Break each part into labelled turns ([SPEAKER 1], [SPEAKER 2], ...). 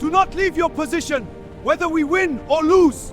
[SPEAKER 1] Do not leave your position, whether we win or lose.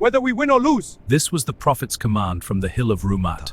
[SPEAKER 1] whether we win or lose.
[SPEAKER 2] This was the Prophet's command from the hill of Rumat.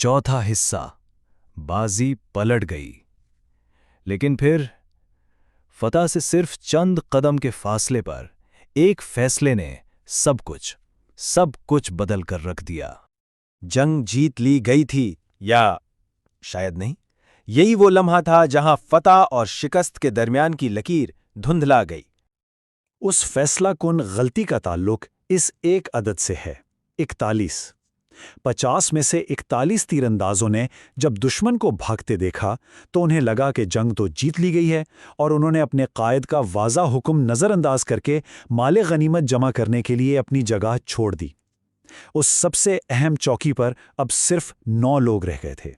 [SPEAKER 3] चौथा हिस्सा, बाजी पलट गई। लेकिन फिर फतह से सिर्फ चंद कदम के फासले पर एक फैसले ने सब कुछ बदल कर रख दिया। जंग जीत ली गई थी, या शायद नहीं, यही वो लम्हा था जहां फतह और शिकस्त के दरमियान की लकीर धुंधला गई। उस फैसला कुन गलती का ताल्लुक इस एक अदद से है, 41। 50 में से 41 तीरंदाजों ने जब दुश्मन को भागते देखा तो उन्हें लगा कि जंग तो जीत ली गई है, और उन्होंने अपने कायद का वाज़ा हुक्म नज़रअंदाज करके माले गनीमत जमा करने के लिए अपनी जगह छोड़ दी। उस सबसे अहम चौकी पर अब सिर्फ 9 लोग रह गए थे,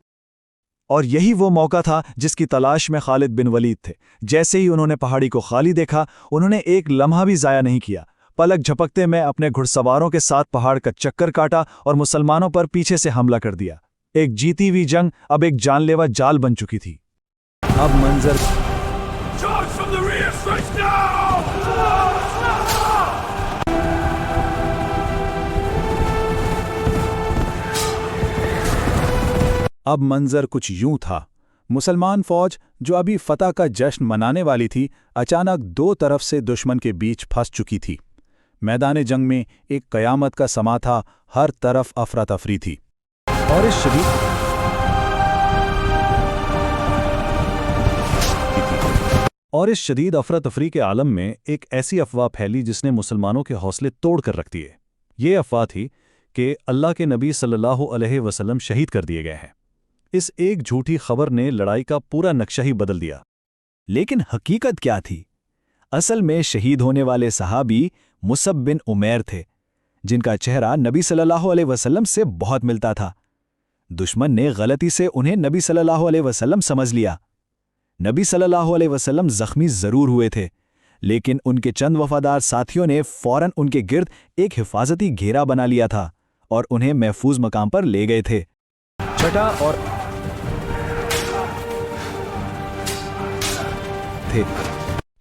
[SPEAKER 3] और यही वो मौका था जिसकी तलाश में खालिद बिन वलीद थे। जैसे ही उन्होंने पहाड़ी को खाली देखा, उन्होंने एक लम्हा भी ज़ाया नहीं किया। पलक झपकते में अपने घुड़सवारों के साथ पहाड़ का चक्कर काटा और मुसलमानों पर पीछे से हमला कर दिया। एक जीती हुई जंग अब एक जानलेवा जाल बन चुकी थी। अब मंजर
[SPEAKER 1] Charge from the rear, straight now!
[SPEAKER 3] अब मंजर कुछ यूं था। मुसलमान फौज जो अभी फतह का जश्न मनाने वाली थी, अचानक 2 तरफ से दुश्मन के बीच फंस चुकी थी। मैदान जंग में एक कयामत का समा था, हर तरफ अफरा तफरी थी। और इस शदीद अफरा तफरी के आलम में एक ऐसी अफवाह फैली जिसने मुसलमानों के हौसले तोड़ कर रख दिए। ये अफवाह थी कि अल्लाह के नबी सल्लल्लाहु अलैहि वसल्लम शहीद कर दिए गए हैं। इस एक झूठी खबर ने लड़ाई का पूरा नक्शा ही बदल दिया। लेकिन हकीकत क्या थी? असल में शहीद होने वाले सहाबी मुसब बिन उमैर थे, जिनका चेहरा नबी सल्लल्लाहु अलैहि वसल्लम से बहुत मिलता था। दुश्मन ने गलती से उन्हें नबी सल्लल्लाहु अलैहि वसल्लम समझ लिया। नबी सल्लल्लाहु अलैहि वसल्लम जख्मी जरूर हुए थे, लेकिन उनके चंद वफादार साथियों ने फौरन उनके गिर्द एक हिफाजती घेरा बना लिया था और उन्हें महफूज मकाम पर ले गए थे।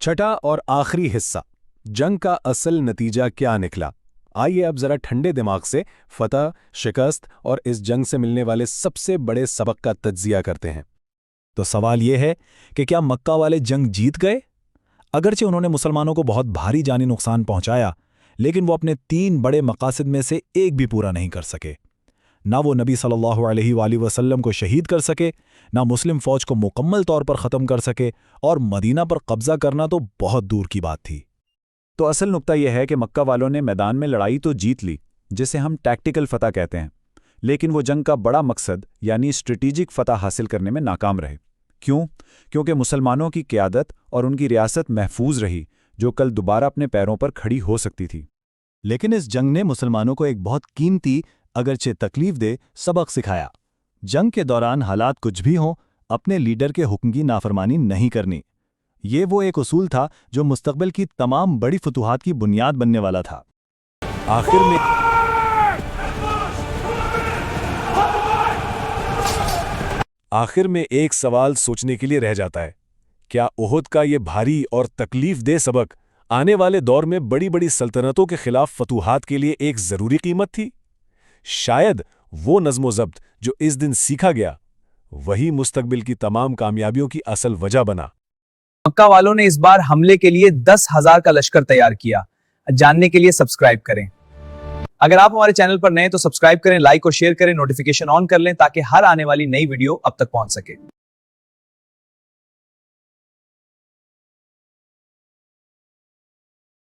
[SPEAKER 3] छठा और आखिरी हिस्सा, जंग का असल नतीजा क्या निकला? आइए अब जरा ठंडे दिमाग से फतह, शिकस्त और इस जंग से मिलने वाले सबसे बड़े सबक का तज्जिया करते हैं। तो सवाल यह है कि क्या मक्का वाले जंग जीत गए? अगरचे उन्होंने मुसलमानों को बहुत भारी जानी नुकसान पहुंचाया, लेकिन वो अपने 3 बड़े मकासद में से एक भी पूरा नहीं कर सके। ना वो नबी सल्लल्लाहु अलैहि वसल्लम को शहीद कर सके, ना मुस्लिम फौज को मुकम्मल तौर पर ख़त्म कर सके, और मदीना पर कब्जा करना तो बहुत दूर की बात थी। तो असल नुक्ता यह है कि मक्का वालों ने मैदान में लड़ाई तो जीत ली, जिसे हम टैक्टिकल फतह कहते हैं, लेकिन वो जंग का बड़ा मकसद यानी स्ट्रेटेजिक फतह हासिल करने में नाकाम रहे। क्यों? क्योंकि मुसलमानों की क़यादत और उनकी रियासत महफूज रही, जो कल दोबारा अपने पैरों पर खड़ी हो सकती थी। लेकिन इस जंग ने मुसलमानों को एक बहुत कीमती, अगरचे तकलीफ दे, सबक सिखाया। जंग के दौरान हालात कुछ भी हों, अपने लीडर के हुक्म की नाफरमानी नहीं करनी। ये वो एक उसूल था जो मुस्तकबिल की तमाम बड़ी फतूहात की बुनियाद बनने वाला था। आखिर में एक सवाल सोचने के लिए रह जाता है, क्या उहुद का ये भारी और तकलीफ दे सबक आने वाले दौर में बड़ी बड़ी सल्तनतों के खिलाफ फतूहात के लिए एक ज़रूरी कीमत थी? शायद वो नज़्म-ओ-ज़ब्त जो इस दिन सीखा गया, वही मुस्तकबिल की तमाम कामयाबियों की असल वजह बना।
[SPEAKER 4] मक्का वालों ने इस बार हमले के लिए 10,000 का लश्कर तैयार किया। जानने के लिए सब्सक्राइब करें। अगर आप हमारे चैनल पर नए तो सब्सक्राइब करें, लाइक और शेयर करें, नोटिफिकेशन ऑन कर लें ताकि हर आने वाली नई वीडियो अब तक पहुंच सके।